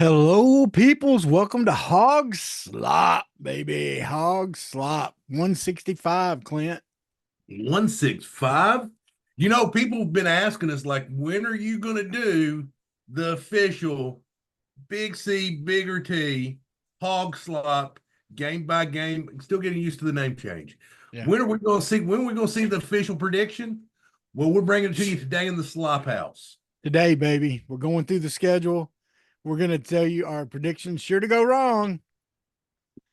Hello, peoples. Welcome to Hawg Slop, baby. Hawg Slop 165, Clint. 165. People have been asking us, like, when are you going to do the official Big C, Bigger T, Hog Slop, game by game? Still getting used to the name change. Yeah. When are we going to see? When are we going to see the official prediction? Well, we're bringing it to you today in the Slop House. Today, baby, we're going through the schedule. We're going to tell you our predictions sure to go wrong.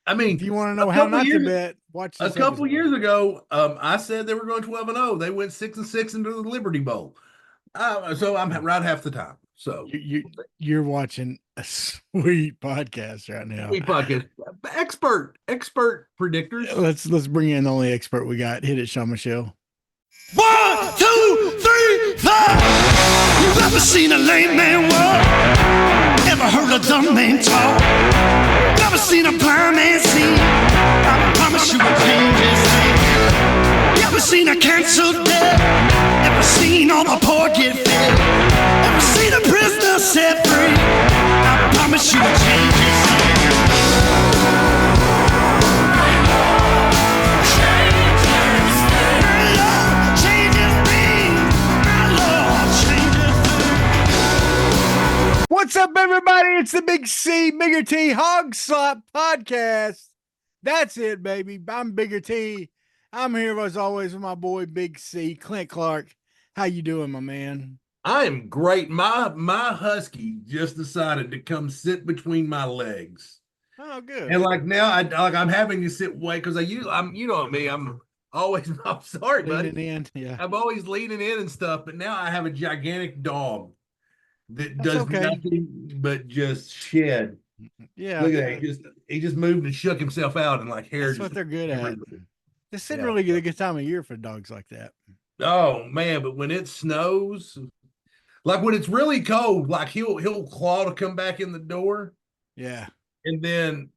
I If mean, you want to a know how couple not to years bet, watch a this couple episode. years ago, I said they were going 12-0. They went 6-6 into the Liberty Bowl. So I'm right half the time. So You're watching a sweet podcast right now. we podcast expert predictors. Let's bring in the only expert we got. Hit it, Sean Michelle. 1, 2, 3, 4. You ever seen a lame man walk? Ever heard a dumb man talk? Never seen a blind man see? I promise you a change is thing. You ever seen a cancer dead? Ever seen all the poor get fed? Ever seen a prisoner set free? I promise you a change is thing. What's up, everybody? It's the Big C, Bigger T, Hawg Slop podcast. That's it, baby. I'm Bigger T. I'm here as always with my boy Big C, Clint Clark. How you doing, my man? I am great. My husky just decided to come sit between my legs, Oh, good. and like now I'm having to sit way because I'm me. I'm always I'm sorry, buddy. Leaning in, yeah. I'm always leaning in and stuff, but now I have a gigantic dog that That's does okay. nothing but just shed. Yeah. Look at that. He just moved and shook himself out and like hair. That's what they're good at. everywhere. This isn't Yeah. really a good time of year for dogs like that. Oh man, but when it snows, like when it's really cold, like he'll claw to come back in the door, Yeah. and then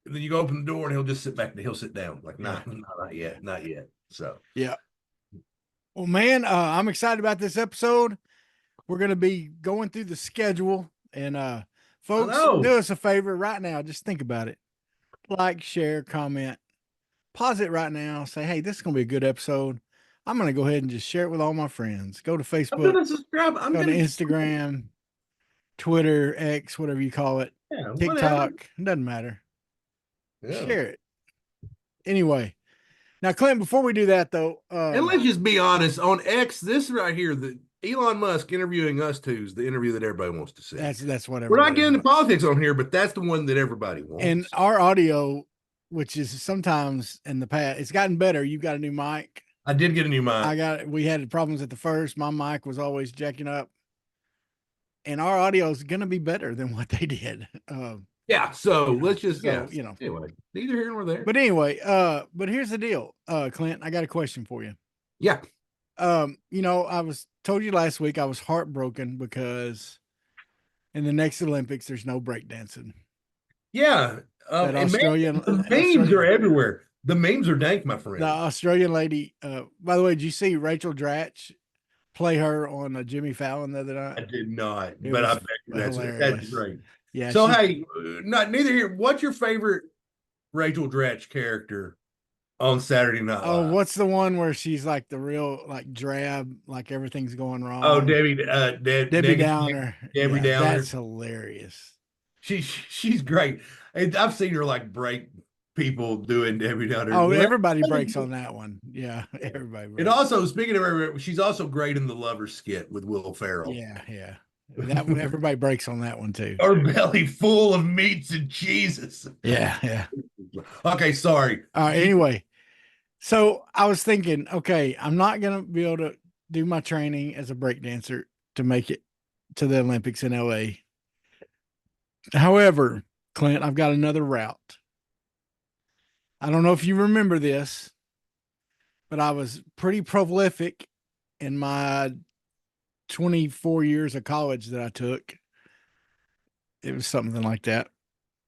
you go open the door and he'll just sit back and he'll sit down. Like, nah, not yet, not yet. So yeah. Well, man, I'm excited about this episode. We're going to be going through the schedule, and folks, do us a favor right now. Just think about it. Like, share, comment, pause it right now. Say, hey, this is going to be a good episode. I'm going to go ahead and just share it with all my friends. Go to Facebook, I'm gonna subscribe. I'm go to gonna Instagram, Twitter, X, whatever you call it, TikTok. It doesn't matter. Yeah. Share it. Anyway, now, Clint, before we do that, though, And let's just be honest on X. This right here, the Elon Musk interviewing us two is the interview that everybody wants to see. That's what we're not getting into politics on here, but that's the one that everybody wants. And our audio, which is sometimes in the past, it's gotten better. You've got a new mic. I did get a new mic. We had problems at the first. My mic was always jacking up, and our audio is going to be better than what they did. Yeah. So let's just, anyway, neither here nor there. But anyway, but here's the deal, Clint, I got a question for you. Yeah. I told you last week I was heartbroken because in the next Olympics, there's no breakdancing. Yeah. The memes are everywhere. The memes are dank, my friend. The Australian lady, by the way, did you see Rachel Dratch play her on Jimmy Fallon the other night? I did not, but I bet that's great. Yeah. So hey, neither here. What's your favorite Rachel Dratch character on Saturday Night Live? Oh, what's the one where she's like the real like drab, like everything's going wrong? Oh, Debbie Downer. Debbie Downer. That's hilarious. She's great. I've seen her like break people doing Debbie Downer. Oh, everybody breaks on that one. Yeah, everybody breaks. And also, speaking of her, she's also great in the Lover skit with Will Ferrell. Yeah. That one, everybody breaks on that one too. Her belly full of meats and cheeses. Yeah. Okay, sorry. Anyway, so I was thinking, okay, I'm not gonna be able to do my training as a breakdancer to make it to the Olympics in LA. However, Clint, I've got another route. I don't know if you remember this, but I was pretty prolific in my 24 years of college that I took. It was something like that.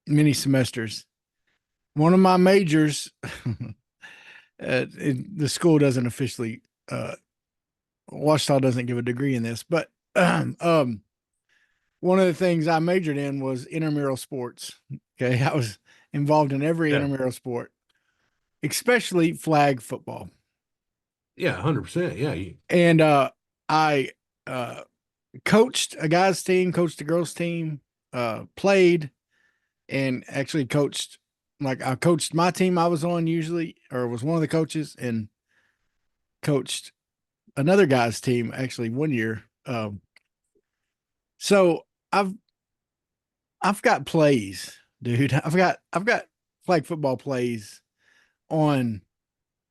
Many semesters. One of my majors, the school doesn't officially, Washita doesn't give a degree in this, but one of the things I majored in was intramural sports. Okay. I was involved in every Yeah. intramural sport, especially flag football. Yeah, 100%. Yeah. And I uh, coached a guys' team, coached a girls' team, played, and actually coached. Like I coached my team I was on usually, or was one of the coaches, and coached another guy's team actually one year. So I've got plays, dude. I've got flag football plays on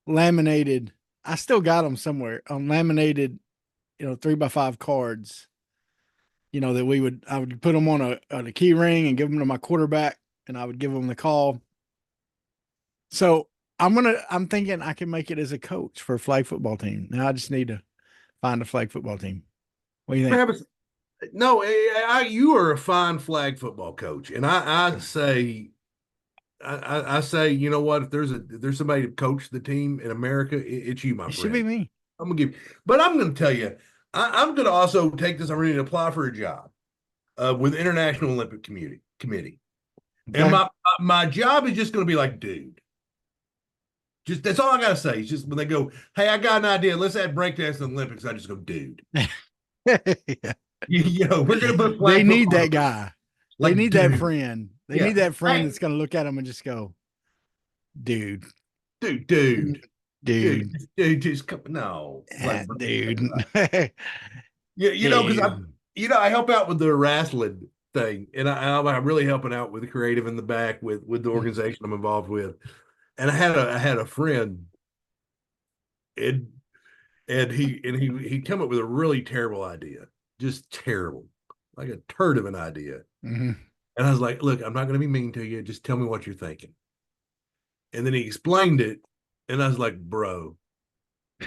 laminated. I still got them somewhere on laminated, 3x5 cards. That I would put them on a key ring and give them to my quarterback, and I would give them the call. So I'm thinking I can make it as a coach for a flag football team. Now I just need to find a flag football team. What do you think? Travis, no, you are a fine flag football coach, and I say, I say, you know what? If there's somebody to coach the team in America, it's you, my It should be friend. me. I'm gonna give, but I'm gonna tell you, I'm gonna also take this opportunity to apply for a job with the International Olympic Committee, and Okay. my job is just gonna be like, dude. Just that's all I gotta say. It's just when they go, hey, I got an idea. Let's add breakdance in the Olympics. I just go, dude. Yeah. We're gonna put They flag need football. that guy. They Like, need that dude, friend. They yeah, need that friend hey, that's going to look at them and just go, dude, dude, dude, dude, dude, dude, just come. No, like, dude. yeah, because Dude. I help out with the wrestling thing, and I'm really helping out with the creative in the back with the organization I'm involved with. And I had a friend, and he come up with a really terrible idea, just terrible, like a turd of an idea. Mhm. And I was like, look, I'm not going to be mean to you. Just tell me what you're thinking. And then he explained it, and I was like, bro,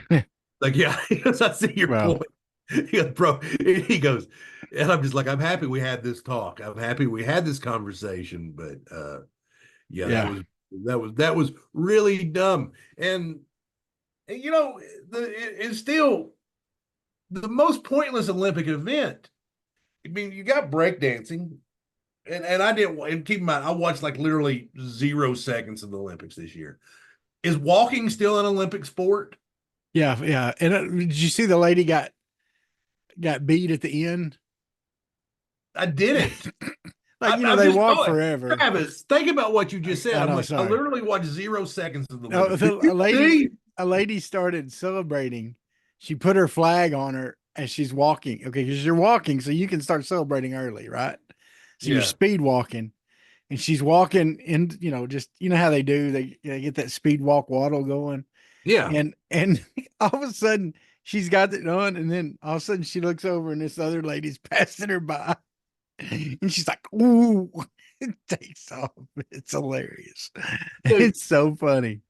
like, yeah, he goes, I see your Well, point. He goes, bro, he goes, and I'm just like, I'm happy we had this talk. I'm happy we had this conversation, but yeah, yeah. that was really dumb. And it's still the most pointless Olympic event. I mean, you got breakdancing, and I didn't. And keep in mind, I watched like literally 0 seconds of the Olympics this year. Is walking still an Olympic sport? Yeah. Yeah. And did you see the lady got beat at the end? I didn't. Like, I'm they just walk going. forever. Travis, think about what you just said. I I'm know, like, I sorry. literally watched 0 seconds of the No, Olympics. Did a you lady see? a lady started celebrating. She put her flag on her as she's walking. Okay, because you're walking, so you can start celebrating early, right? So you're Yeah. speed walking, and she's walking in, just how they do. They get that speed walk waddle going, Yeah. and all of a sudden she's got it on, and then all of a sudden she looks over, and this other lady's passing her by, and she's like, "Ooh!" It takes off. It's hilarious. Dude, It's so funny.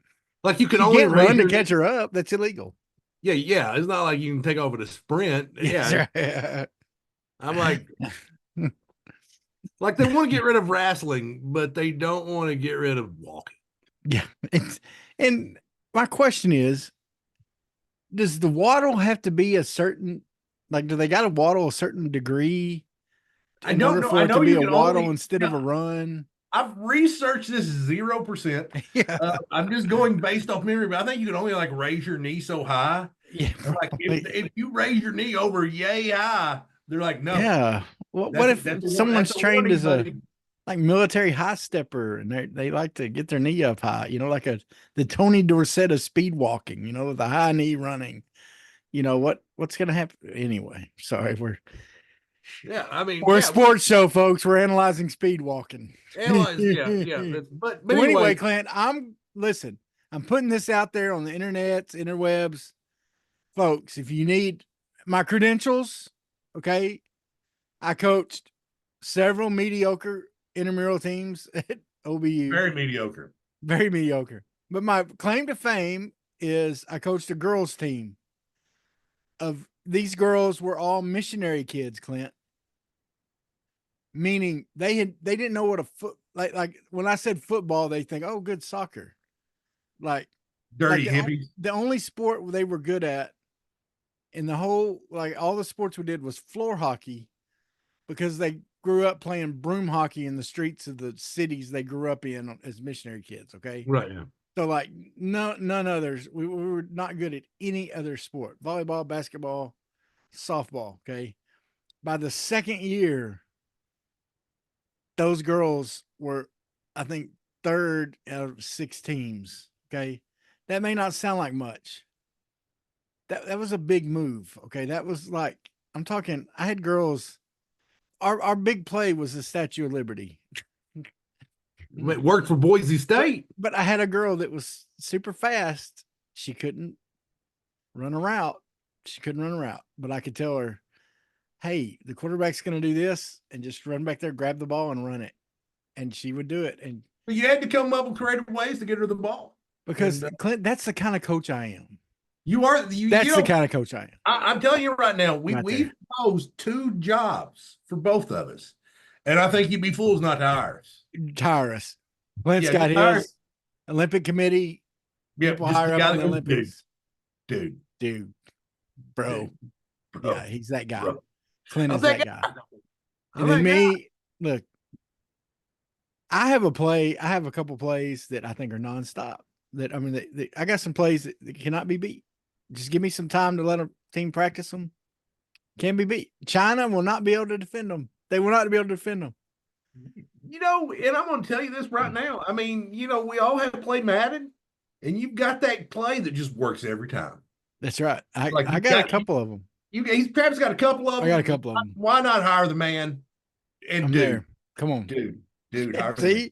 like you can She only can't raise run to your catch her up. That's illegal. yeah, yeah. It's not like you can take off at a sprint. Yes, Yeah. right. I'm like they want to get rid of wrestling, but they don't want to get rid of walking. Yeah. And my question is, does the waddle have to be a certain, like, do they got to waddle a certain degree I in don't order know. for I it to know be you a can waddle only, instead of a run? I've researched this 0%. Yeah. I'm just going based off memory, but I think you can only like raise your knee so high. Yeah. And like if you raise your knee over yay high, they're like, no, Yeah. What if that's someone's a trained warning, as a buddy. like military high stepper and they like to get their knee up high, like the Tony Dorsett of speed walking, the high knee running. What's gonna happen anyway? Sorry, Yeah, I mean, we're a yeah, sports show, folks. We're analyzing speed walking. analyze, yeah. But So anyway, anyway, Clint, listen. I'm putting this out there on the internets, interwebs, folks. If you need my credentials, okay, I coached several mediocre intramural teams at OBU, very mediocre. very mediocre. But my claim to fame is I coached a girls team. Of these girls were all missionary kids, Clint. Meaning they didn't know what a foot like when I said football, they think, oh, good soccer. Like Dirty hippies. the only sport they were good at in the whole, like all the sports we did was floor hockey because grew up playing broom hockey in the streets of the cities they grew up in as missionary kids. Okay. Right. Yeah. So like none others. We were not good at any other sport. Volleyball, basketball, softball. Okay. By the second year, those girls were, I think, third out of 6 teams. Okay. That may not sound like much. That was a big move. Okay. That was like, I'm talking, I had girls, our big play was the Statue of Liberty. It worked for Boise State. But I had a girl that was super fast. She couldn't run a route. But I could tell her, hey, the quarterback's going to do this, and just run back there, grab the ball, and run it. And she would do it. And But you had to come up with creative ways to get her the ball. because Clint, that's the kind of coach I am. You are. That's the kind of coach I am. I'm telling you right now, we've proposed 2 jobs for both of us, and I think you'd be fools not to hire us. Hire us. Clint's got his Olympic committee. People hire up in the Olympics. Dude. Bro. Yeah, he's that guy. Bro. Clint is that guy. And then me, look, I have a couple plays that I think are nonstop. I got some plays that cannot be beat. Just give me some time to let a team practice them. Can't be beat. China will not be able to defend them. They will not be able to defend them. And I'm going to tell you this right now. I mean, we all have played Madden, and you've got that play that just works every time. That's right. I got a couple of them. He's perhaps got a couple of them. I got a couple of them. Why not hire the man? And there. Come on. Dude. See?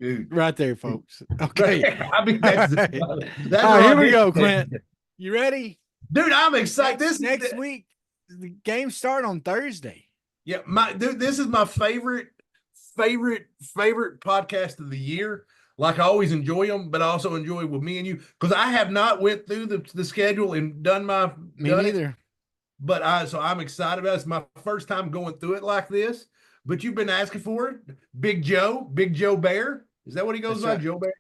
Dude. Right there, folks. Okay. I mean, that's all right, here we go, Clint. You ready? Dude, I'm excited. Next week, the games start on Thursday. Yeah, this is my favorite podcast of the year. Like, I always enjoy them, but I also enjoy with me and you, because I have not went through the schedule and done Me neither. But so I'm excited about it. It's my first time going through it like this. But you've been asking for it. Big Joe Bear. Is that what he goes by? Right. Joe Bear?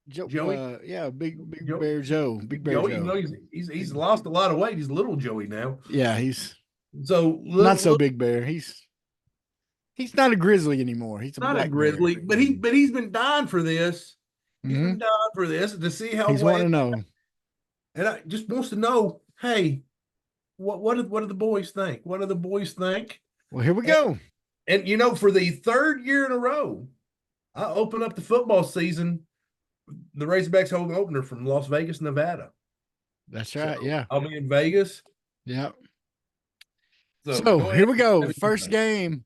Joey? Yeah, Big Bear Joe. Big Bear Joe. He's lost a lot of weight. He's little Joey now. Yeah, he's not so Big Bear. He's not a grizzly anymore. He's not a grizzly, but he's been dying for this. He's been dying for this to see how he's wanting to know. And I just wants to know, hey, what do the boys think? What do the boys think? Well, here we go. And for the 3rd year in a row, I open up the football season, the Razorbacks home opener from Las Vegas, Nevada. That's right. So yeah. I'll be in Vegas. Yeah. So here we go. First game.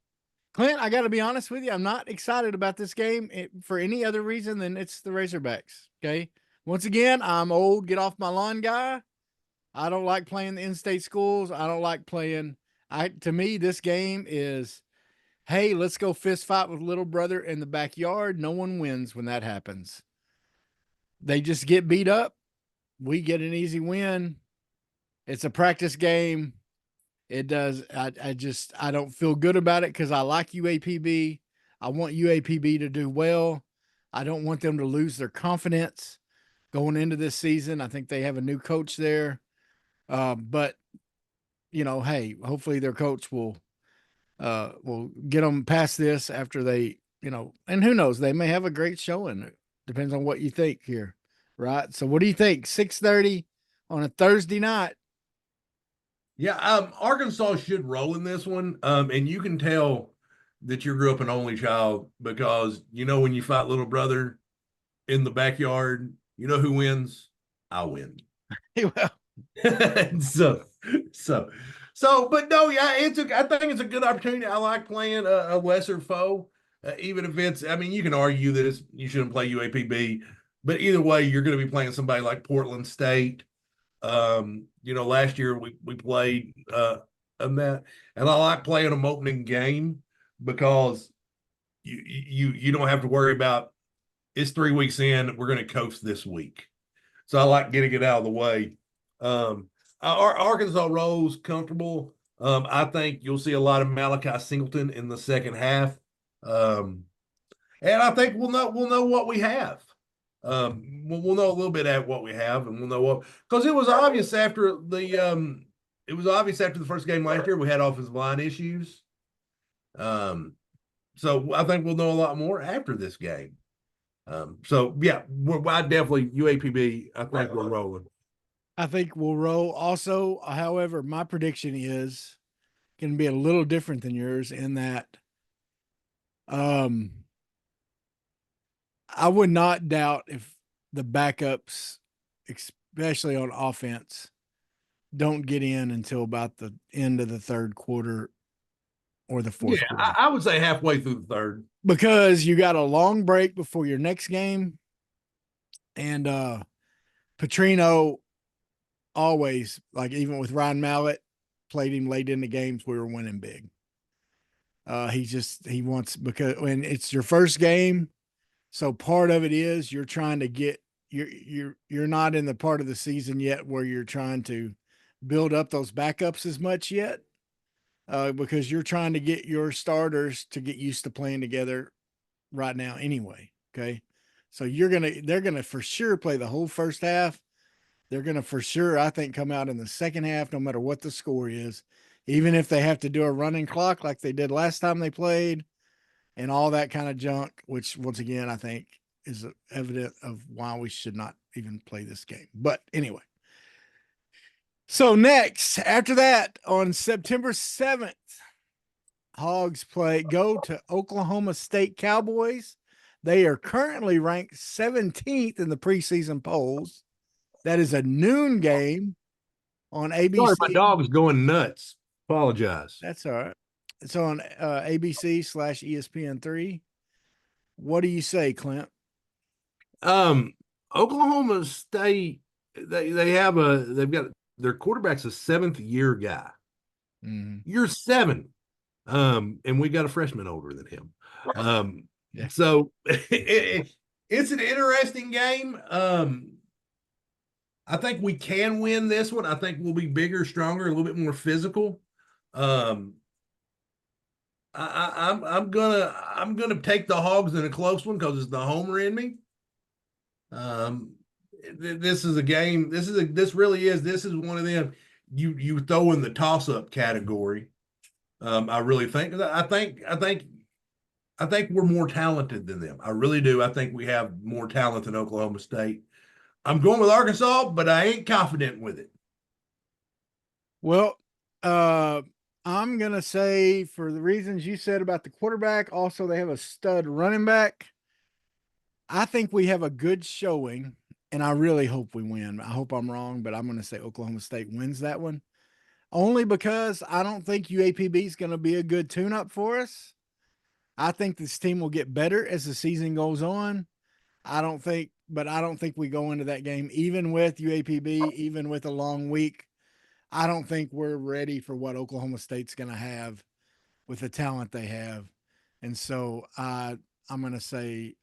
Clint, I got to be honest with you. I'm not excited about this game for any other reason than it's the Razorbacks. Okay. Once again, I'm old, get off my lawn guy. I don't like playing the in-state schools. I don't like playing. To me, this game is, hey, let's go fist fight with little brother in the backyard. No one wins when that happens. They just get beat up. We get an easy win. It's a practice game. It does. I don't feel good about it because I like UAPB. I want UAPB to do well. I don't want them to lose their confidence going into this season. I think they have a new coach there. But hey, hopefully their coach will get them past this after they, and who knows, they may have a great showing. It depends on what you think here. Right. So what do you think? 6:30 on a Thursday night. Yeah. Arkansas should roll in this one. And you can tell that you grew up an only child because, when you fight little brother in the backyard, who wins? I win. Well, but no, yeah, I think it's a good opportunity. I like playing a lesser foe, even if it's, you can argue that you shouldn't play UAPB, but either way, you're going to be playing somebody like Portland State. Last year we played on that, and I like playing them opening game because you don't have to worry about it's 3 weeks in, we're going to coast this week. So I like getting it out of the way. Arkansas rolls comfortable. I think you'll see a lot of Malachi Singleton in the second half. And I think we'll know what we have. We'll know a little bit at what we have, and we'll know what, because it was obvious after the first game last year we had offensive line issues. So I think we'll know a lot more after this game. So yeah, I definitely UAPB. I think we're rolling. I think we'll roll. Also, however, my prediction is going to be a little different than yours in that um I would not doubt if the backups, especially on offense, don't get in until about the end of the third quarter or the Yeah, fourth quarter. I would say halfway through the third. Because you got a long break before your next game. And Petrino always, like even with Ryan Mallett, played him late in the games, we were winning big. He wants, because when it's your first game, so part of it is you're trying to get you're not in the part of the season yet where you're trying to build up those backups as much yet, because you're trying to get your starters to get used to playing together right now anyway. Okay, so they're gonna for sure play the whole first half. They're gonna for sure, I think, come out in the second half, no matter what the score is, even if they have to do a running clock like they did last time they played and all that kind of junk, which once again, I think is evident of why we should not even play this game. But anyway, so next, after that, on September 7th, Hogs go to Oklahoma State Cowboys. They are currently ranked 17th in the preseason polls. That is a noon game on ABC. Sorry, my dog is going nuts. Apologize. That's all right. It's on ABC/ESPN3. What do you say, Clint? Oklahoma State, they've got their quarterback's a 7th-year guy. Mm-hmm. You're 7. And we got a freshman older than him. Yeah. So it's an interesting game. I think we can win this one. I think we'll be bigger, stronger, a little bit more physical. I'm gonna take the Hogs in a close one because it's the homer in me. This is a game. This really is. This is one of them you throw in the toss up category. I really think. I think we're more talented than them. I really do. I think we have more talent than Oklahoma State. I'm going with Arkansas, but I ain't confident with it. Well, I'm going to say, for the reasons you said about the quarterback, also they have a stud running back. I think we have a good showing, and I really hope we win. I hope I'm wrong, but I'm going to say Oklahoma State wins that one. Only because I don't think UAPB is going to be a good tune-up for us. I think this team will get better as the season goes on. I don't think we go into that game, even with UAPB, even with a long week. I don't think we're ready for what Oklahoma State's going to have with the talent they have. And so I'm going to say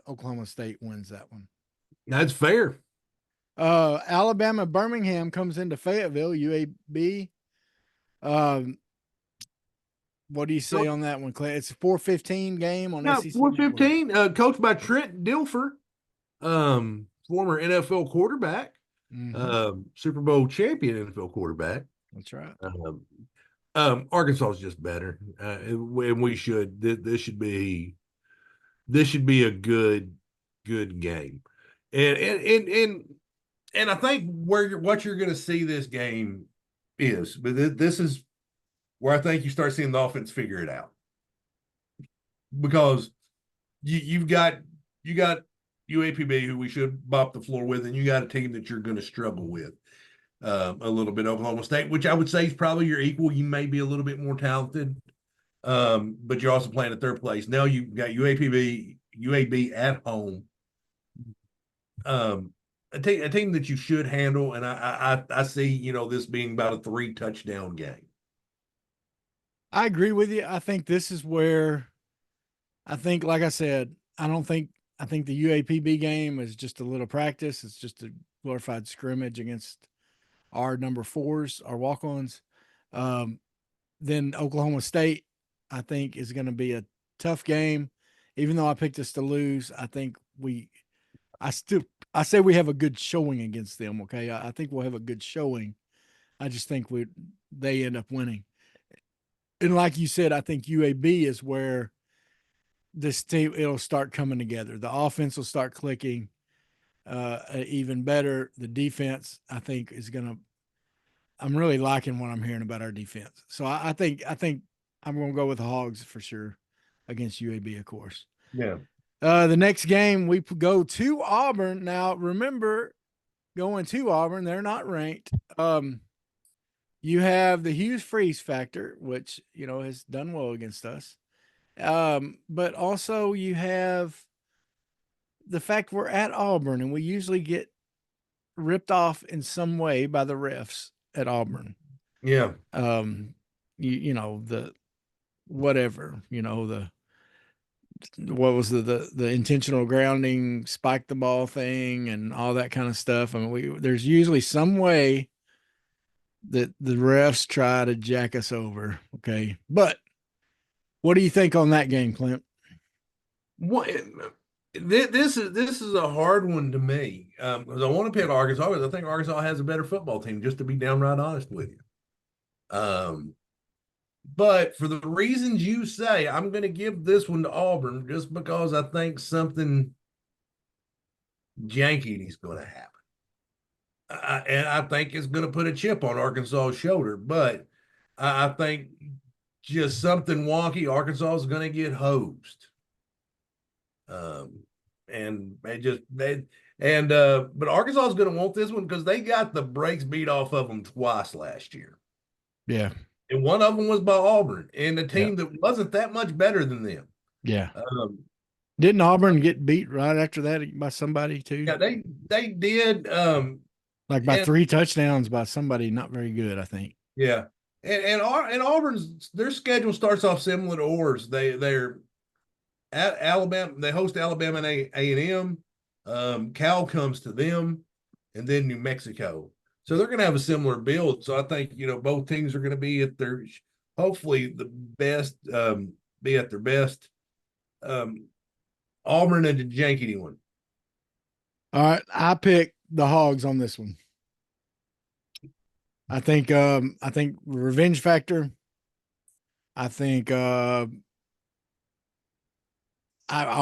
Oklahoma State wins that one. That's fair. Alabama Birmingham comes into Fayetteville, UAB. What do you say on that one, Clay? It's a 4:15 game on SEC 4:15. Coached by Trent Dilfer, former NFL quarterback, Super Bowl champion NFL quarterback. That's right. Arkansas is just better, and we should. This should be a good game, and I think what you're going to see this game is, but this is where I think you start seeing the offense figure it out, because you got UAPB, who we should bop the floor with, and you got a team that you're going to struggle with a little bit. Oklahoma State, which I would say is probably your equal. You may be a little bit more talented, but you're also playing at third place. Now you've got UAB at home. A team that you should handle, and I see this being about a 3-touchdown game. I agree with you. I think this is where like I said, I think the UAPB game is just a little practice. It's just a glorified scrimmage against our number 4s, our walk-ons. Then Oklahoma State, I think, is going to be a tough game. Even though I picked us to lose, I think I say we have a good showing against them. Okay. I think we'll have a good showing. I just think they end up winning. And like you said, I think UAB is where this team, it'll start coming together. The offense will start clicking even better. The defense, I think, is going to. I'm really liking what I'm hearing about our defense. So I think I'm going to go with the Hogs for sure against UAB, of course. Yeah. The next game we go to Auburn. Now, remember, going to Auburn, they're not ranked. You have the Hughes Freeze factor, which has done well against us. But also you have the fact we're at Auburn, and we usually get ripped off in some way by the refs at Auburn. Yeah. The whatever, what was the intentional grounding, spike the ball thing, and all that kind of stuff. I mean, there's usually some way that the refs try to jack us over. Okay, but what do you think on that game, Clint? What this is a hard one to me because I want to pick Arkansas because I think Arkansas has a better football team. Just to be downright honest with you, but for the reasons you say, I'm going to give this one to Auburn just because I think something janky is going to happen, and I think it's going to put a chip on Arkansas's shoulder. But I think just something wonky, Arkansas is going to get hosed. And but Arkansas is going to want this one because they got the brakes beat off of them twice last year. Yeah. And one of them was by Auburn and a team that wasn't that much better than them. Yeah. Didn't Auburn get beat right after that by somebody too? Yeah, they did. Like by 3 touchdowns by somebody not very good, I think. Yeah. And Auburn's their schedule starts off similar to ours. They're at Alabama. They host Alabama and A&M. Cal comes to them, and then New Mexico. So they're going to have a similar build. So I think both teams are going to be at their hopefully the best. Be at their best. Auburn and the Yankee one. All right, I pick the Hogs on this one. I think revenge factor. I think I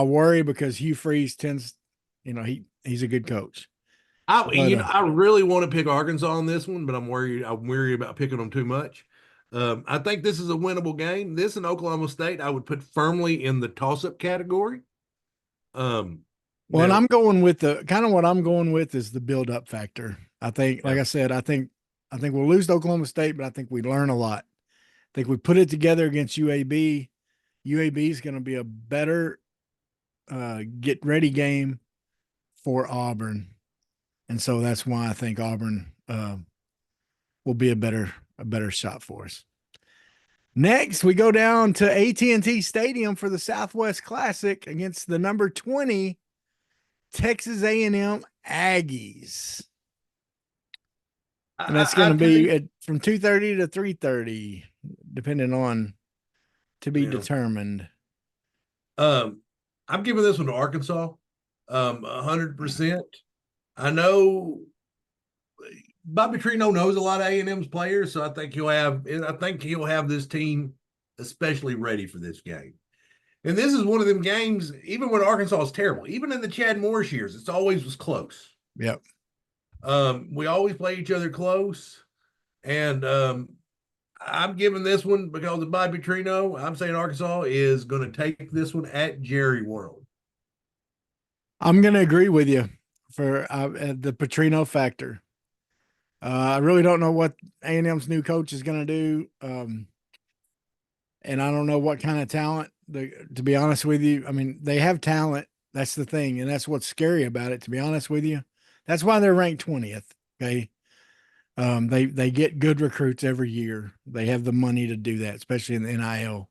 worry because Hugh Freeze tends, he's a good coach. I really want to pick Arkansas on this one, but I'm worried about picking them too much. I think this is a winnable game. This and Oklahoma State, I would put firmly in the toss-up category. And I'm going with what I'm going with is the build-up factor. I think, like I said, I think we'll lose to Oklahoma State, but I think we learn a lot. I think we put it together against UAB. UAB is going to be a better get ready game for Auburn. And so that's why I think Auburn will be a better shot for us. Next, we go down to AT&T Stadium for the Southwest Classic against the number 20 Texas A&M Aggies. And that's going to be from 2:30 to 3:30, depending on to be determined. I'm giving this one to Arkansas, 100%. I know Bobby Trino knows a lot of A&M's players, so I think he'll have this team especially ready for this game. And this is one of them games, even when Arkansas is terrible, even in the Chad Morris years, it's always was close. Yep. We always play each other close. And I'm giving this one because of Bobby Trino. I'm saying Arkansas is going to take this one at Jerry World. I'm going to agree with you for the Petrino factor. I really don't know what A&M's new coach is going to do. And I don't know what kind of talent, to be honest with you. I mean, they have talent. That's the thing. And that's what's scary about it, to be honest with you. That's why they're ranked 20th. Okay. They get good recruits every year. They have the money to do that, especially in the NIL.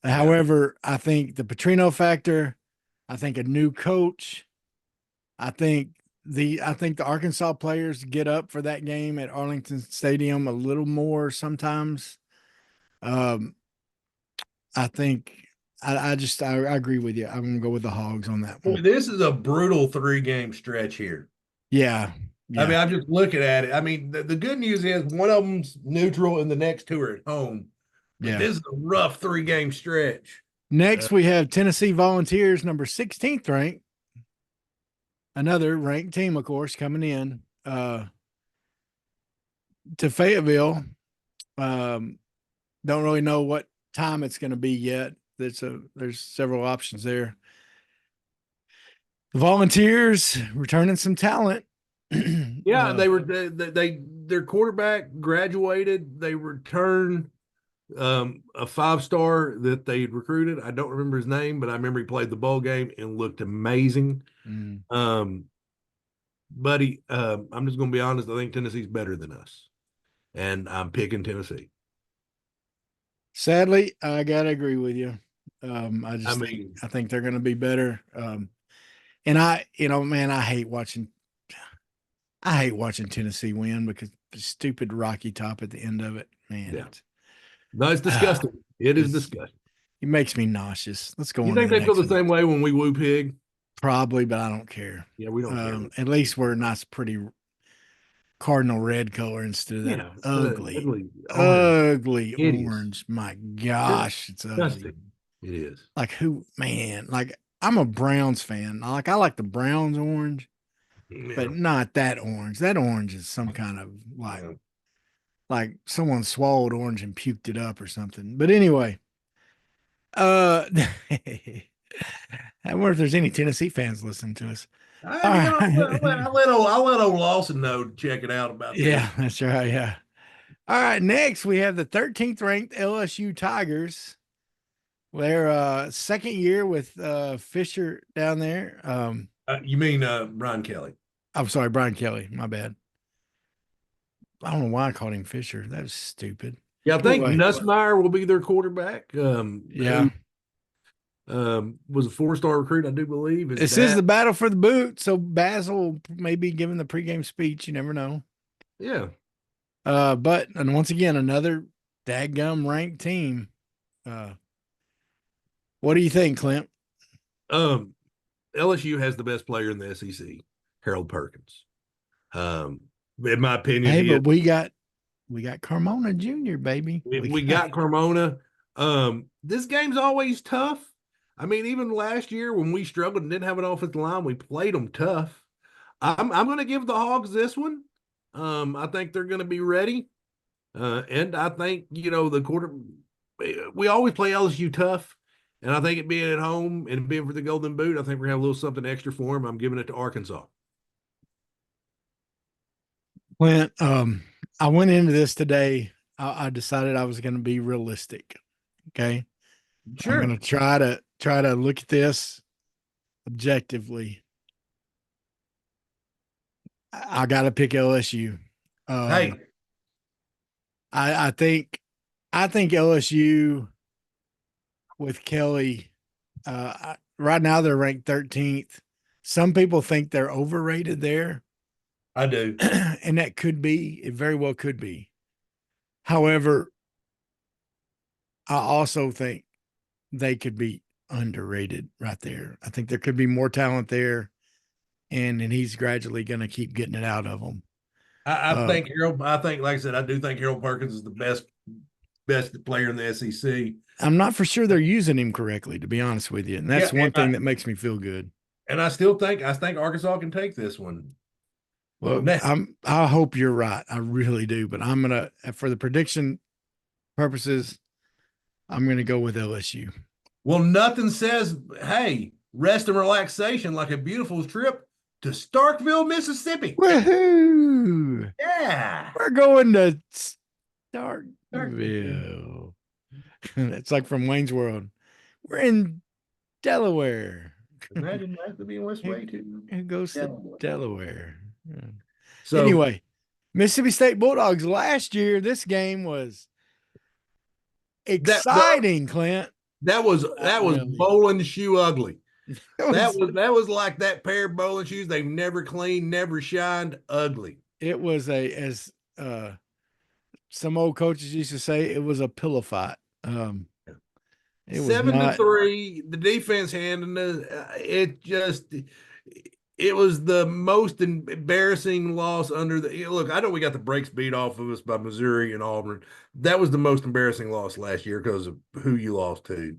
However, I think the Petrino factor, I think a new coach, I think the Arkansas players get up for that game at Arlington Stadium a little more sometimes. I think I agree with you. I'm going to go with the Hogs on that one. This is a brutal 3-game stretch here. Yeah. I mean, I'm just looking at it. I mean, the good news is one of them's neutral and the next 2 are at home. But this is a rough 3-game stretch. Next, we have Tennessee Volunteers, number 16th ranked. Another ranked team, of course, coming in to Fayetteville. Don't really know what time it's going to be yet. There's several options there. The Volunteers returning some talent. Yeah, they were their quarterback graduated. They returned a 5-star that they had recruited. I don't remember his name, but I remember he played the bowl game and looked amazing. Buddy, I'm just going to be honest. I think Tennessee's better than us, and I'm picking Tennessee. Sadly, I gotta agree with you. I think they're going to be better. And man, I hate watching Tennessee win because the stupid Rocky Top at the end of it, man. Yeah. No, it's disgusting. It is disgusting. It makes me nauseous. Let's go on. You think they feel the same way when we woo pig? Probably, but I don't care. Yeah, we don't care. At least we're a nice, pretty cardinal red color instead of that ugly orange. My gosh, it's ugly. It is. Like like I'm a Browns fan. I like the Browns orange, but not that orange. That orange is some kind of like someone swallowed orange and puked it up or something. But anyway, I wonder if there's any Tennessee fans listening to us. I'll let old Lawson know to check it out about that. Yeah, that's right. Yeah. All right. Next, we have the 13th ranked LSU Tigers. Their second year with Fisher down there. You mean Brian Kelly? I'm sorry, Brian Kelly. My bad. I don't know why I called him Fisher. That was stupid. Yeah, I think Nussmeier will be their quarterback. Yeah. Was a 4-star recruit, I do believe. This is the battle for the boot, so Basil may be giving the pregame speech. You never know. Yeah. But and once again, another dadgum ranked team. What do you think, Clint? LSU has the best player in the SEC, Harold Perkins. In my opinion, hey, but we got Carmona Jr., baby. We got Carmona. This game's always tough. I mean, even last year when we struggled and didn't have an offensive line, we played them tough. I'm going to give the Hogs this one. I think they're going to be ready. And I think, we always play LSU tough. And I think it being at home and being for the Golden Boot, I think we're going to have a little something extra for them. I'm giving it to Arkansas. Clint, I went into this today. I decided I was going to be realistic. Okay. Sure. I'm going to try to look at this objectively. I got to pick LSU. Hey, I think LSU with Kelly, right now they're ranked 13th. Some people think they're overrated there. I do. And that it very well could be. However, I also think they could be underrated right there. I think there could be more talent there, and he's gradually going to keep getting it out of them. I think like I said, I do think Harold Perkins is the best player in the SEC. I'm not for sure they're using him correctly, to be honest with you. And that's one thing that makes me feel good. And I think Arkansas can take this one. Well, I hope you're right. I really do. But I'm going to, for the prediction purposes, I'm going to go with LSU. Well, nothing says, hey, rest and relaxation like a beautiful trip to Starkville, Mississippi. Woohoo! Yeah. We're going to Starkville. It's like from Wayne's World. We're in Delaware. Imagine that to be in West Way too. Who goes to Delaware? Yeah. So anyway, Mississippi State Bulldogs last year, this game was exciting, Clint. That was bowling shoe ugly. That was like that pair of bowling shoes they've never cleaned, never shined, ugly. It was as some old coaches used to say, it was a pillow fight. It was 7-3. The defense handled it was the most embarrassing loss under the look. I know we got the brakes beat off of us by Missouri and Auburn. That was the most embarrassing loss last year because of who you lost to.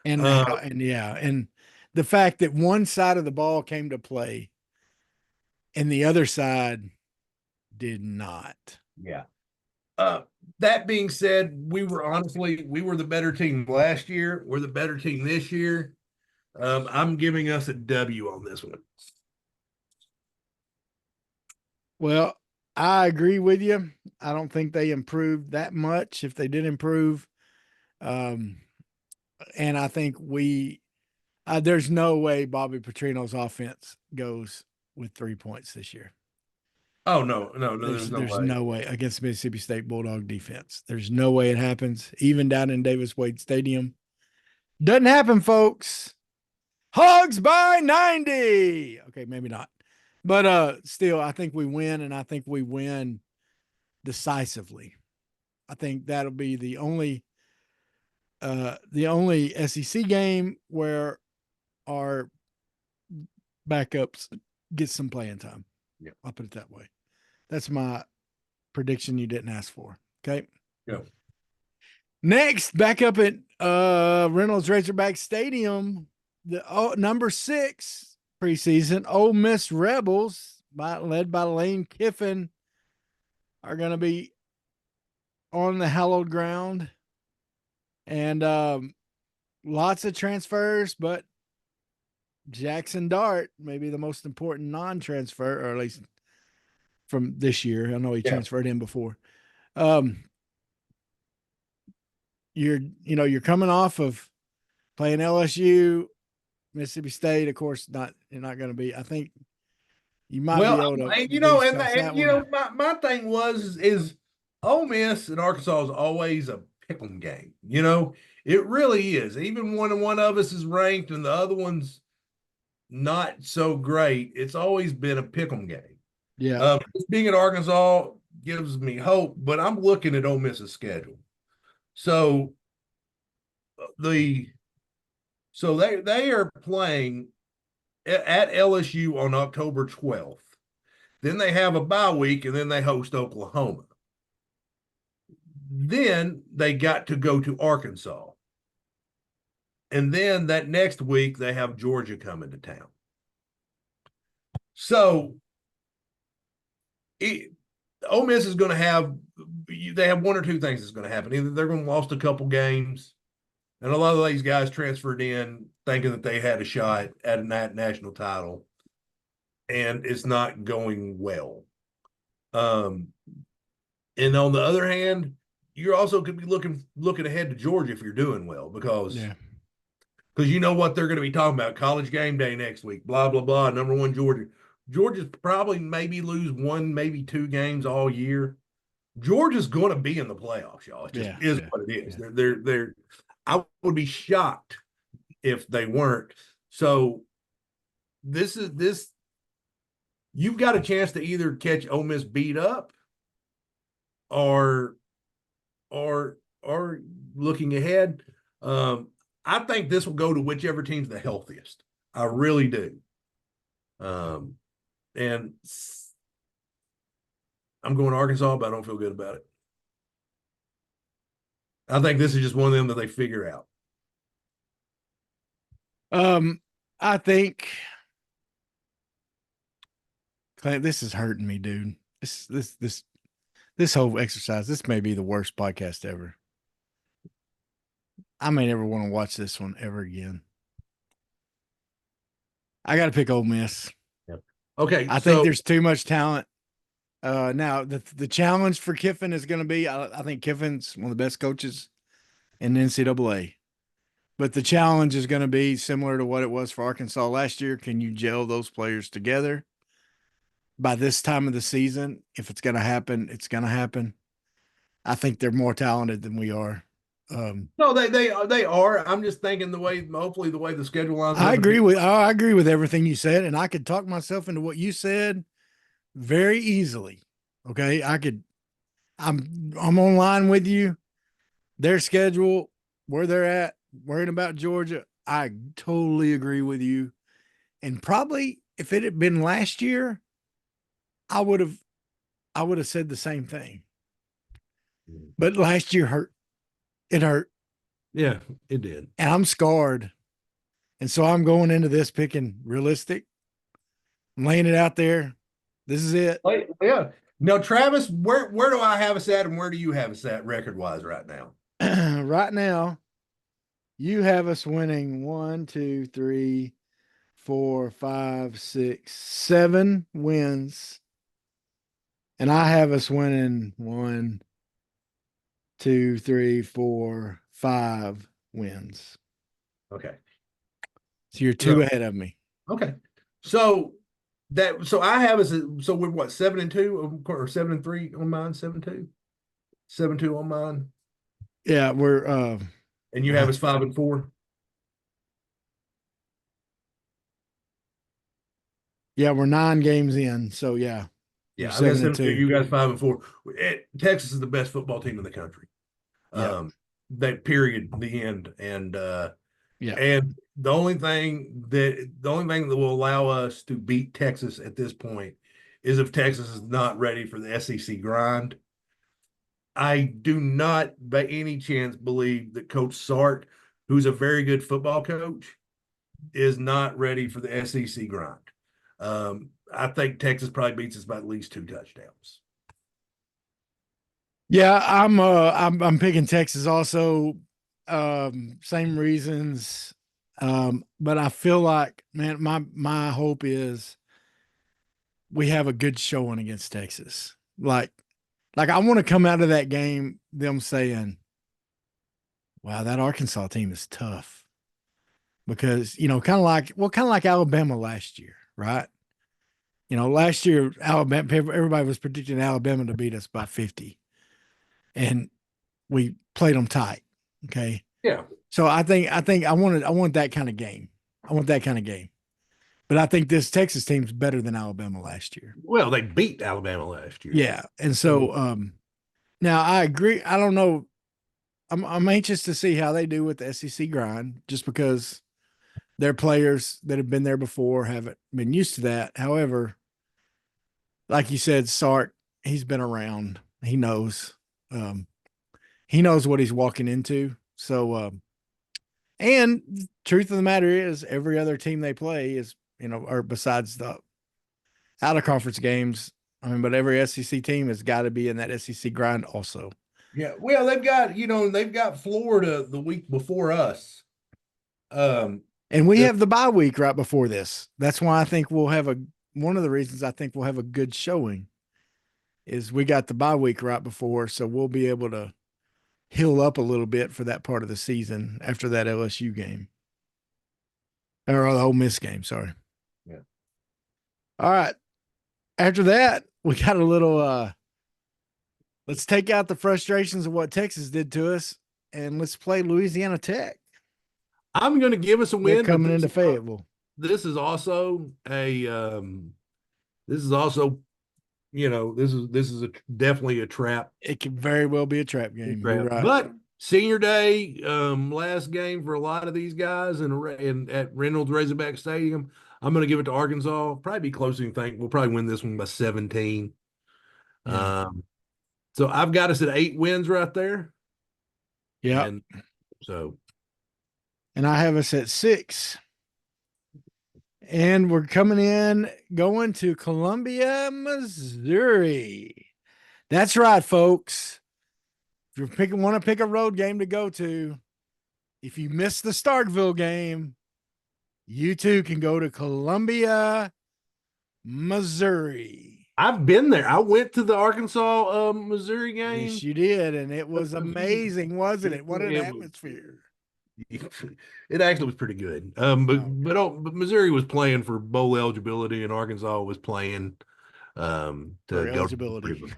And and the fact that one side of the ball came to play and the other side did not. Yeah. That being said, we were the better team last year. We're the better team this year. I'm giving us a W on this one. Well, I agree with you. I don't think they improved that much. If they did improve, and I think there's no way Bobby Petrino's offense goes with 3 points this year. Oh no, there's no way against Mississippi State Bulldog defense. There's no way it happens, even down in Davis Wade Stadium. Doesn't happen, folks. Hogs by 90. Okay, maybe not. But still, I think we win, and I think we win decisively. I think that'll be the only SEC game where our backups get some playing time. Yeah. I'll put it that way. That's my prediction you didn't ask for. Okay. Yeah. Next, back up at Reynolds Razorback Stadium, the number 6 preseason Ole Miss Rebels, led by Lane Kiffin, are going to be on the hallowed ground. And lots of transfers, but Jackson Dart, maybe the most important non-transfer, or at least from this year. I know he transferred in before. You're coming off of playing LSU, Mississippi State. Of course, you're not going to be. I think you might be able to. My thing is Ole Miss and Arkansas is always a pick'em game. It really is. Even when one of us is ranked and the other one's not so great, it's always been a pick'em game. Yeah. Being at Arkansas gives me hope, but I'm looking at Ole Miss's schedule. So they are playing at LSU on October 12th. Then they have a bye week, and then they host Oklahoma. Then they got to go to Arkansas. And then that next week, they have Georgia coming to town. So Ole Miss is going to have one or two things that's going to happen. Either they're going to lost a couple games, and a lot of these guys transferred in thinking that they had a shot at a national title, and it's not going well. And on the other hand, you also could be looking ahead to Georgia if you're doing well, because you know what they're going to be talking about. College game day next week, blah, blah, blah. Number 1, Georgia. Georgia's probably maybe lose 1, maybe 2 games all year. Georgia's going to be in the playoffs, y'all. It just is what it is. Yeah. They're I would be shocked if they weren't. So you've got a chance to either catch Ole Miss beat up or looking ahead. I think this will go to whichever team's the healthiest. I really do. And I'm going to Arkansas, but I don't feel good about it. I think this is just one of them that they figure out. I think, Clint, this is hurting me, dude. This whole exercise, this may be the worst podcast ever. I may never want to watch this one ever again. I got to pick Ole Miss. Yep. Okay. I think there's too much talent. Now the challenge for Kiffin is going to be, I think Kiffin's one of the best coaches in the NCAA, but the challenge is going to be similar to what it was for Arkansas last year. Can you gel those players together by this time of the season? If it's going to happen, it's going to happen. I think they're more talented than we are. No, they are. I'm just thinking hopefully the way the schedule lines. I agree with everything you said, and I could talk myself into what you said very easily. Okay, I'm online with you. Their schedule, where they're at, worrying about Georgia, I totally agree with you. And probably if it had been last year, I would have said the same thing. But last year hurt. It hurt. Yeah, it did. And I'm scarred. And so I'm going into this picking realistic. I'm laying it out there. This is it. Yeah. Now, Travis, where do I have us at, and where do you have us at record wise right now? Right now, you have us winning 1, 2, 3, 4, 5, 6, 7 wins. And I have us winning 1, 2, 3, 4, 5 wins. Okay. So you're 2 ahead of me. Okay. So I have us. So we're what, 7-2 or 7-3 on mine, 7-2, 7-2 on mine, Yeah, we're and you have us 5-4. yeah, we're 9 games in. So yeah. Yeah, You're I got 7-2. 7-2. You guys 5-4. Texas is the best football team in the country. Yeah. That period, the end, and Yeah. and the only thing that will allow us to beat Texas at this point is if Texas is not ready for the SEC grind. I do not by any chance believe that Coach Sark, who's a very good football coach, is not ready for the SEC grind. I think Texas probably beats us by at least 2 touchdowns. Yeah, I'm picking Texas also. Same reasons. But I feel like, man, my hope is we have a good showing against Texas. Like I want to come out of that game them saying, wow, that Arkansas team is tough. Because, kind of like Alabama last year, right? Last year Alabama, everybody was predicting Alabama to beat us by 50. And we played them tight. Okay. Yeah. So I think I want that kind of game. I want that kind of game. But I think this Texas team's better than Alabama last year. Well, they beat Alabama last year. Yeah. And so now I agree. I don't know. I'm anxious to see how they do with the SEC grind, just because their players that have been there before haven't been used to that. However, like you said, Sark, he's been around. He knows. He knows what he's walking into. So and truth of the matter is, every other team they play is, or besides the out of conference games, I mean, but every SEC team has got to be in that SEC grind also. Yeah. Well, they've got Florida the week before us. And we have the bye week right before this. That's why I think one of the reasons I think we'll have a good showing is we got the bye week right before. So we'll be able to heal up a little bit for that part of the season after that LSU game. Or the Ole Miss game, sorry. Yeah. All right. After that, we got a little let's take out the frustrations of what Texas did to us and let's play Louisiana Tech. I'm going to give us a win. They're coming into Fayetteville. This is also this is definitely a trap. It could very well be a trap game. Right. But senior day, last game for a lot of these guys at Reynolds Razorback Stadium. I'm going to give it to Arkansas. Probably be closer than you think. We'll probably win this one by 17. Yeah. So I've got us at 8 wins right there. Yeah. And I have us at 6. And we're going to Columbia, Missouri. That's right, folks. If you want to pick a road game to go to, if you miss the Starkville game, you too can go to Columbia, Missouri. I've been there. I went to the Arkansas Missouri game. Yes, you did, and it was amazing, wasn't it? What an atmosphere! It actually was pretty good. But Missouri was playing for bowl eligibility, and Arkansas was playing to for go eligibility.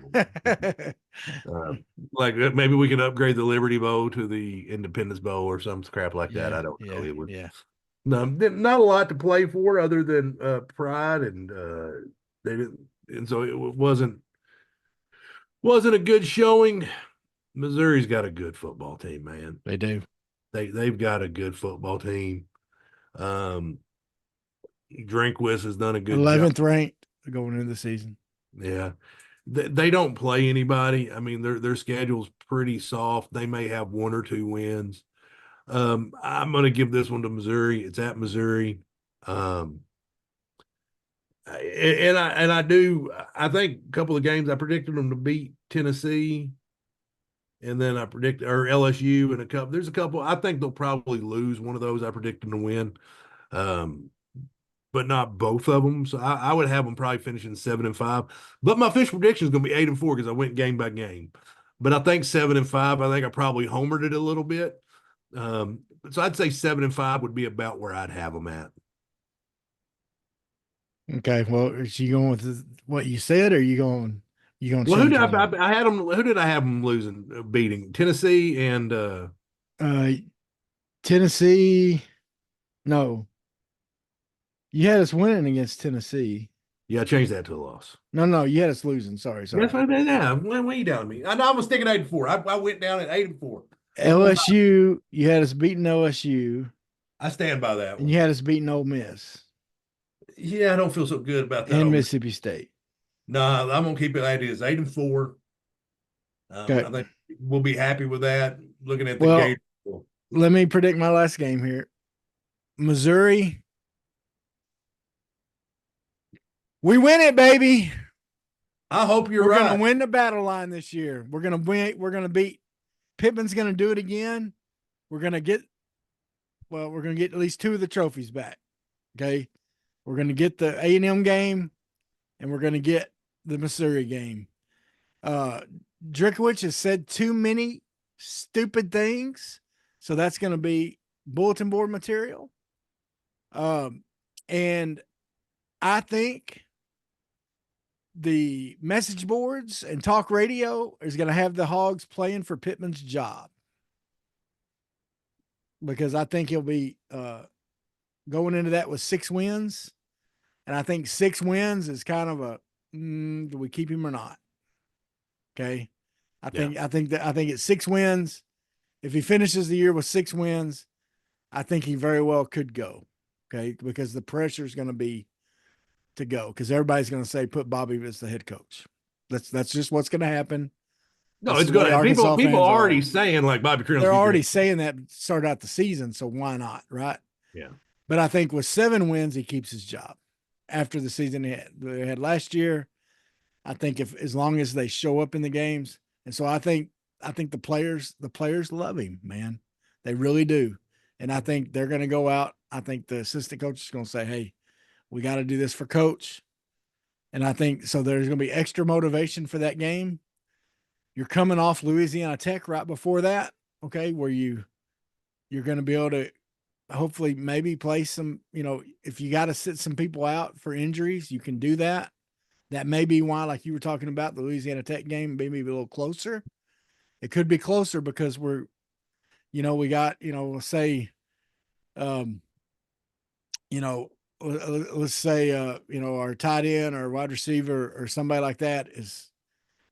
Like maybe we can upgrade the Liberty Bowl to the Independence Bowl or some crap like that. I don't know. It was no, not a lot to play for other than pride, and they didn't, and so it wasn't a good showing. Missouri's got a good football team, man. They do. They've got a good football team. Drinkwist has done a good 11th ranked going into the season. Yeah. They don't play anybody. I mean, their schedule's pretty soft. They may have 1 or 2 wins. I'm going to give this one to Missouri. It's at Missouri. Um, I think a couple of games I predicted them to beat Tennessee, and then I predicted or LSU and a couple. There's a couple. I think they'll probably lose one of those. I predicted them to win, um, but not both of them. So I would have them probably finishing 7-5. But my official prediction is going to be 8-4 because I went game by game. But I think 7-5. I think I probably homered it a little bit. So I'd say 7-5 would be about where I'd have them at. Okay. Well, is you going with what you said, or you going to Well, who change did it? I had them? Who did I have them losing, beating Tennessee and Tennessee. No, you had us winning against Tennessee. yeah, I changed that to a loss. No, you had us losing. Sorry. That's what yeah. When you down to me? I know I was sticking 8-4. I went down at 8-4. LSU, you had us beating OSU, I stand by that and one. you had us beating Ole Miss Yeah, I don't feel so good about that. and Mississippi State. No, I'm gonna keep it as it is, 8-4. Okay. I think we'll be happy with that. Looking at the Well, game. let me predict my last game here. Missouri. We win it, baby. I hope you're We're right. gonna win the battle line this year. We're gonna win. We're gonna beat. Pittman's gonna do it again. We're gonna get at least 2 of the trophies back. Okay. We're gonna get the A&M game, and we're gonna get the Missouri game. Drickowicz has said too many stupid things, so that's gonna be bulletin board material. And I think the message boards and talk radio is going to have the Hogs playing for Pittman's job, because I think he'll be going into that with 6 wins. And I think 6 wins is kind of a, do we keep him or not? Okay. I think it's 6 wins. If he finishes the year with 6 wins, I think he very well could go. Okay. Because the pressure is going to be to go, because everybody's going to say put Bobby as the head coach. That's just what's going to happen. No, That's it's the way good. Arkansas People fans already are. saying like Bobby Creel. They're already saying that start out the season, so why not, right? Yeah. But I think with 7 wins, he keeps his job after the season they had last year. I think if as long as they show up in the games, and so I think the players love him, man. They really do. And I think they're going to go out. I think the assistant coach is going to say, hey, we got to do this for coach. And I think so there's going to be extra motivation for that game. You're coming off Louisiana Tech right before that, okay, where you're going to be able to hopefully maybe play some, if you got to sit some people out for injuries, you can do that. That may be why, like you were talking about, the Louisiana Tech game maybe a little closer. It could be closer because we got, say, let's say, our tight end or wide receiver or somebody like that is,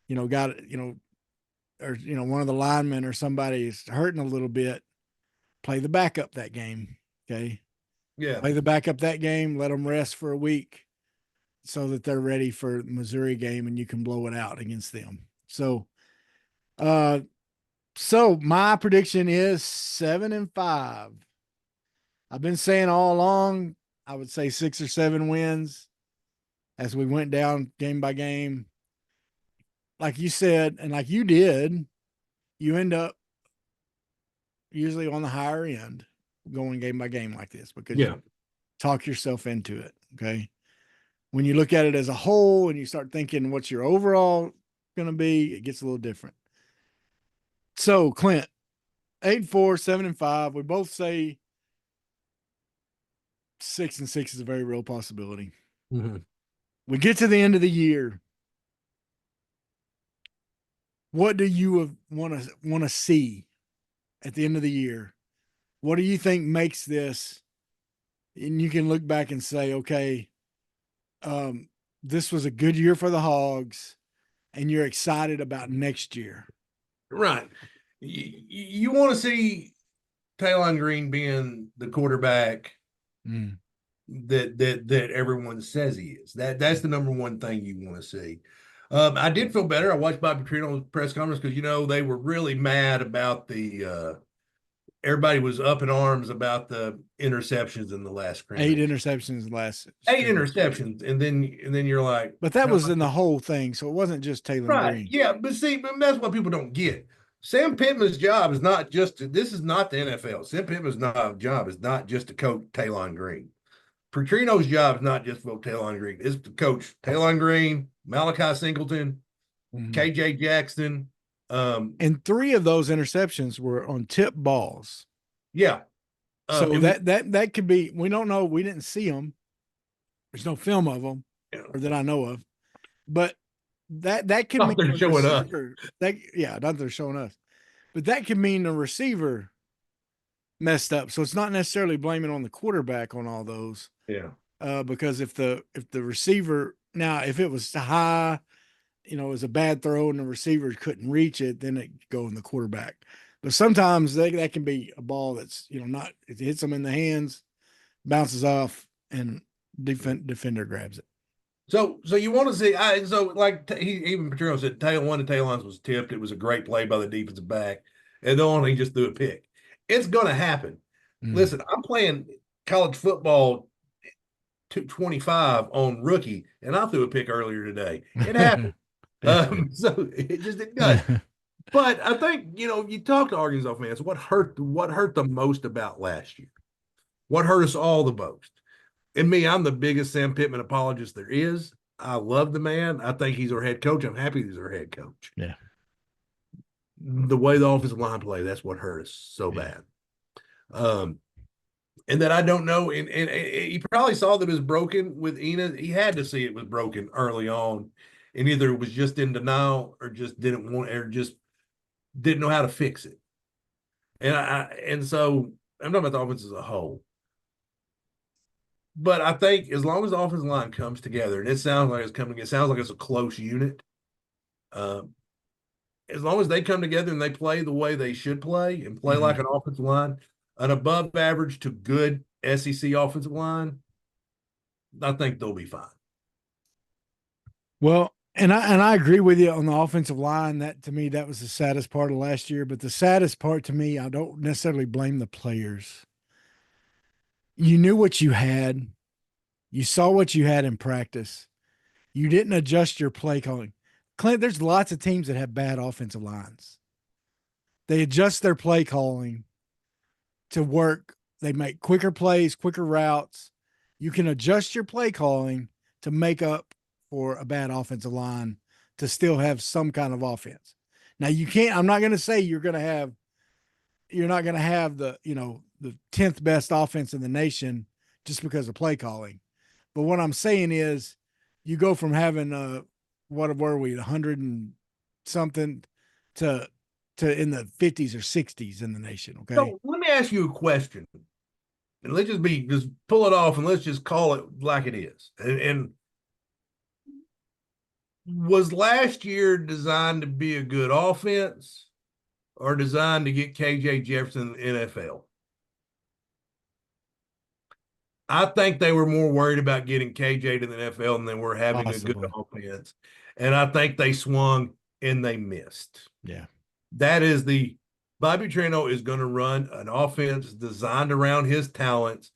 got, or, one of the linemen or somebody is hurting a little bit, play the backup that game. Okay. Yeah. Play the backup that game, let them rest for a week so that they're ready for the Missouri game and you can blow it out against them. So my prediction is 7-5. I've been saying all along, I would say 6 or 7 wins as we went down game by game. Like you said, and like you did, you end up usually on the higher end going game by game like this because you talk yourself into it. Okay. When you look at it as a whole and you start thinking what's your overall going to be, it gets a little different. So Clint, 8-4, 7-5. We both say 6-6 is a very real possibility. Mm-hmm. We get to the end of the year. What do you want to see at the end of the year? What do you think makes this? And you can look back and say, okay, this was a good year for the Hogs, and you're excited about next year. Right. You want to see Taylon Green being the quarterback that everyone says he is. That's the number one thing you want to see. I did feel better. I watched Bobby Petrino's press conference because they were really mad about the everybody was up in arms about the interceptions in the last scrimmage. 8 interceptions last. 8 interceptions, and then you're like, but that was in the whole thing, so it wasn't just Taylor right? Green. Yeah, but see, that's what people don't get. Sam Pittman's job is not just this is not the NFL. Sam Pittman's job is not just to coach Taylon Green. Petrino's job is not just for Taylon Green. It's to coach Taylon Green, Malachi Singleton, KJ Jackson. And 3 of those interceptions were on tip balls. Yeah. So that could be, we don't know. We didn't see them. There's no film of them or that I know of, but that could mean they're showing us. Not they're showing us, but that could mean the receiver messed up. So it's not necessarily blaming on the quarterback on all those. Yeah. Because if the receiver, now if it was high, it was a bad throw and the receiver couldn't reach it, then it could go in the quarterback. But sometimes that can be a ball that's, not, it hits them in the hands, bounces off, and defender grabs it. So you want to see, even Petrino said, one of Taylon's was tipped. It was a great play by the defensive back. And then he just threw a pick. It's going to happen. Listen, I'm playing college football 225 on rookie, and I threw a pick earlier today. It happened. So it does. But I think, you talk to Arkansas fans, what hurt the most about last year? What hurt us all the most? And me, I'm the biggest Sam Pittman apologist there is. I love the man. I think he's our head coach. I'm happy he's our head coach. Yeah. The way the offensive line play, that's what hurt us so bad. And that I don't know, and he probably saw that it was broken with Ina. He had to see it was broken early on, and either it was just in denial or just didn't know how to fix it. And so I'm talking about the offense as a whole. But I think as long as the offensive line comes together, and it sounds like it's a close unit. As long as they come together and they play the way they should play and play like an offensive line, an above average to good SEC offensive line, I think they'll be fine. Well, and I agree with you on the offensive line. That, to me, that was the saddest part of last year. But the saddest part to me, I don't necessarily blame the players. You knew what you had. You saw what you had in practice. You didn't adjust your play calling. Clint, there's lots of teams that have bad offensive lines. They adjust their play calling to work. They make quicker plays, quicker routes. You can adjust your play calling to make up for a bad offensive line to still have some kind of offense. Now I'm not going to say you're not going to have the 10th best offense in the nation just because of play calling. But what I'm saying is you go from having what were we, 100 and something to in the 50s or 60s in the nation. Okay. So let me ask you a question, and let's just pull it off and let's just call it like it is. And was last year designed to be a good offense or designed to get KJ Jefferson in the NFL? I think they were more worried about getting KJ to the NFL than they were having a good offense. And I think they swung and they missed. Yeah. That is Bobby Petrino is going to run an offense designed around his talents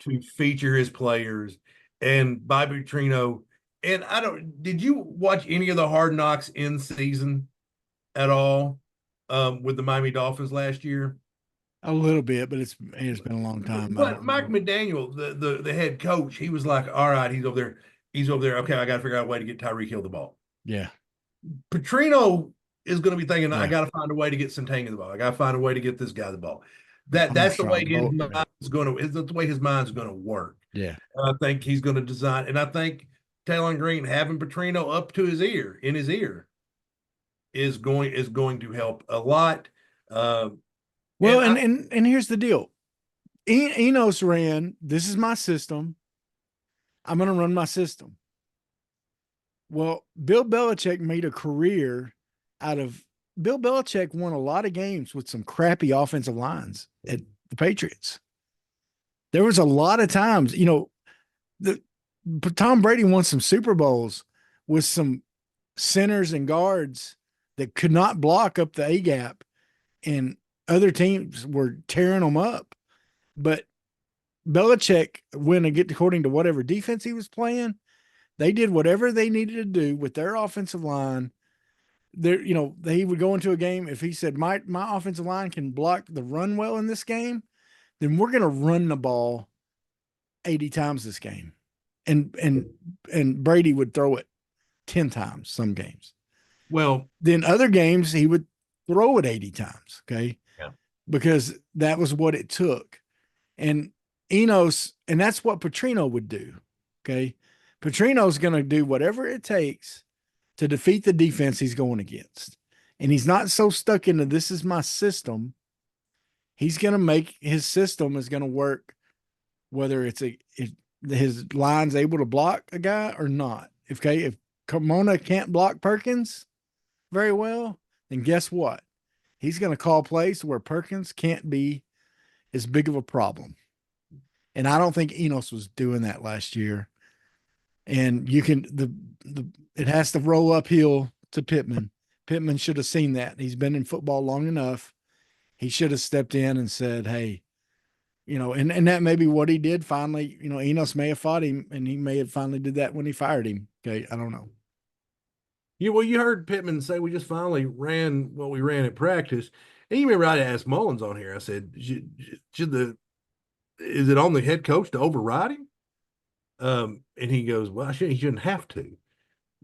to feature his players. And Bobby Petrino, did you watch any of the Hard Knocks in season at all with the Miami Dolphins last year? A little bit, but it's been a long time. But Mike McDaniel, the head coach, he was like, all right, he's over there. Okay, I got to figure out a way to get Tyreek Hill the ball. Yeah. Petrino is going to be thinking, I got to find a way to get Santana the ball. I got to find a way to get this guy the ball. That's the way his mind's going to work. Yeah. And I think he's going to design, and I think Taylor Green having Petrino up to his ear is going to help a lot. Well, and here's the deal. Enos ran, this is my system. I'm going to run my system. Well, Bill Belichick made a career out of Bill Belichick won a lot of games with some crappy offensive lines at the Patriots. There was a lot of times, Tom Brady won some Super Bowls with some centers and guards that could not block up the A-gap. And other teams were tearing them up. But Belichick, according to whatever defense he was playing, they did whatever they needed to do with their offensive line. He would go into a game if he said my offensive line can block the run well in this game, then we're going to run the ball 80 times this game, and Brady would throw it 10 times some games. Well, then other games he would throw it 80 times. Okay, yeah, because that was what it took, and Enos, and that's what Petrino would do. Okay, Petrino's going to do whatever it takes to defeat the defense he's going against. And he's not so stuck into this is my system. He's going to make his system is going to work, whether if his line's able to block a guy or not. If Carmona can't block Perkins very well, then guess what? He's going to call plays where Perkins can't be as big of a problem. And I don't think Enos was doing that last year. And you can it has to roll uphill to Pittman. Pittman should have seen that. He's been in football long enough. He should have stepped in and said, hey, and that may be what he did finally. Enos may have fought him, and he may have finally did that when he fired him. Okay, I don't know. You heard Pittman say we just finally ran what we ran at practice. And you remember I asked Mullins on here. I said, is it on the head coach to override him? And he goes, well, he shouldn't have to.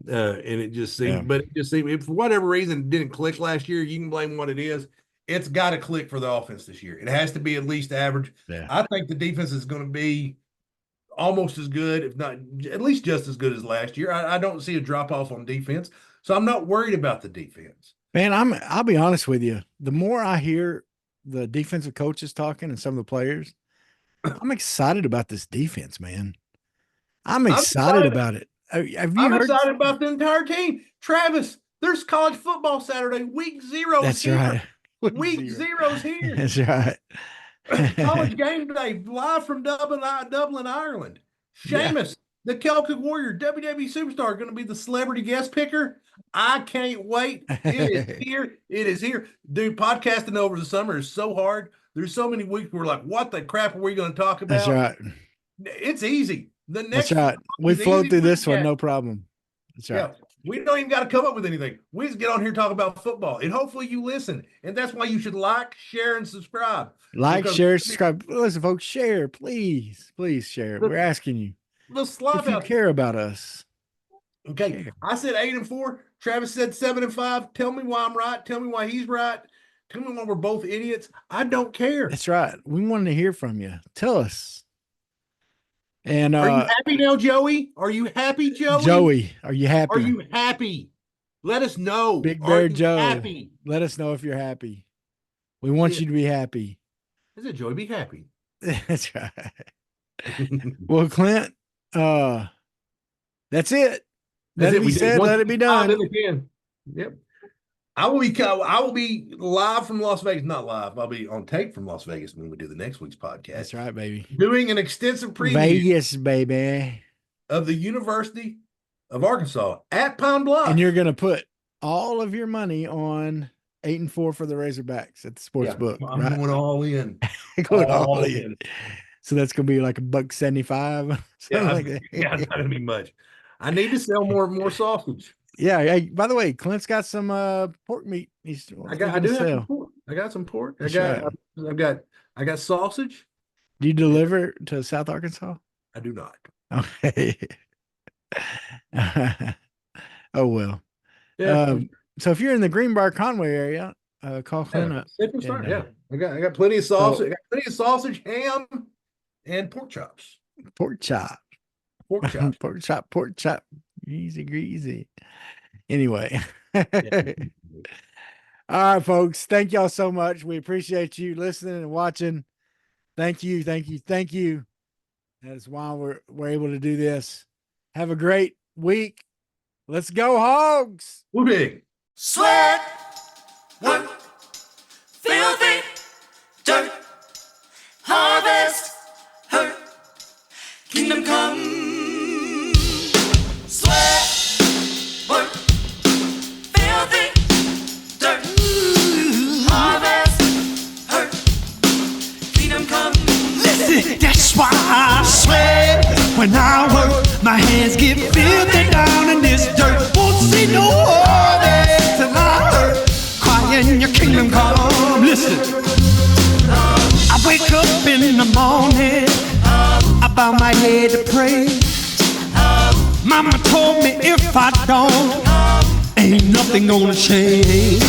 And it just seemed, but it just seemed, if for whatever reason it didn't click last year, you can blame what it is. It's got to click for the offense this year. It has to be at least average. Yeah. I think the defense is going to be almost as good, if not at least just as good as last year. I don't see a drop off on defense, so I'm not worried about the defense. Man, I'll be honest with you. The more I hear the defensive coaches talking and some of the players, I'm excited about this defense, man. I'm excited about it. I'm excited about the entire team. Travis, there's college football Saturday. Week 0. That's here. right. Week 0's here. That's right. College game day, live from Dublin, Ireland. Sheamus, the Celtic Warrior, WWE superstar, going to be the celebrity guest picker. I can't wait. It is here. It is here. Dude, podcasting over the summer is so hard. There's so many weeks where we're like, what the crap are we going to talk about? That's right. It's easy. That's right. We flowed through this one, no problem. That's right. Yeah. We don't even got to come up with anything. We just get on here and talk about football. And hopefully you listen. And that's why you should like, share, and subscribe. Share, subscribe. Listen, folks, share. Please. Please share. We're asking you. If you care about us. Okay. Share. I said 8-4. Travis said 7-5. Tell me why I'm right. Tell me why he's right. Tell me why we're both idiots. I don't care. That's right. We wanted to hear from you. Tell us. And are you happy now, Joey? Are you happy, Joey? Joey, are you happy? Are you happy? Let us know. Big Bear Joe. Happy? Let us know if you're happy. We want you to be happy. I said, Joey, be happy. That's right. Well, Clint, that's it. Let it be said, let it be done. Yep. I will be live from Las Vegas. Not live. I'll be on tape from Las Vegas when we do the next week's podcast. That's right, baby. Doing an extensive preview. Vegas, baby. Of the University of Arkansas at Pine Bluff. And you're going to put all of your money on 8-4 for the Razorbacks at the sports book. I'm going all in. Going all in. So that's going to be like $1.75. Yeah, like that. Yeah, not going to be much. I need to sell more sausage. Yeah. Hey, by the way, Clint's got some pork meat. I got some pork. I got sausage. Do you deliver to South Arkansas? I do not. Okay. Oh well. Yeah. So if you're in the Greenbrier Conway area, call Clint up. Yeah. I got plenty of sausage. I got plenty of sausage, ham, and pork chops. Pork chop. Pork chop. Easy greasy. Anyway. All right, folks. Thank y'all so much. We appreciate you listening and watching. Thank you. That is why we're able to do this. Have a great week. Let's go, Hogs. We're big. Sweat, work, filthy, dirt, harvest, hurt, kingdom come. Sweat, work, filthy, dirt, harvest, That's why I swear when I work, my hands get filthy down in this dirt. Won't see no heartache till I hurt. Crying your kingdom come. Listen, I wake up in the morning, I bow my head to pray. Mama told me if I don't, ain't nothing gonna change.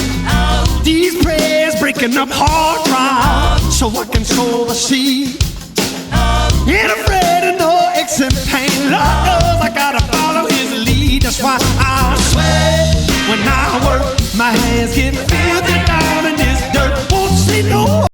These prayers breaking up hard drive so I can sow the seed. Ain't afraid of no aches and pain. Lord knows I gotta follow his lead. That's why I swear when I work, my hands get filthy down in this dirt. Won't see no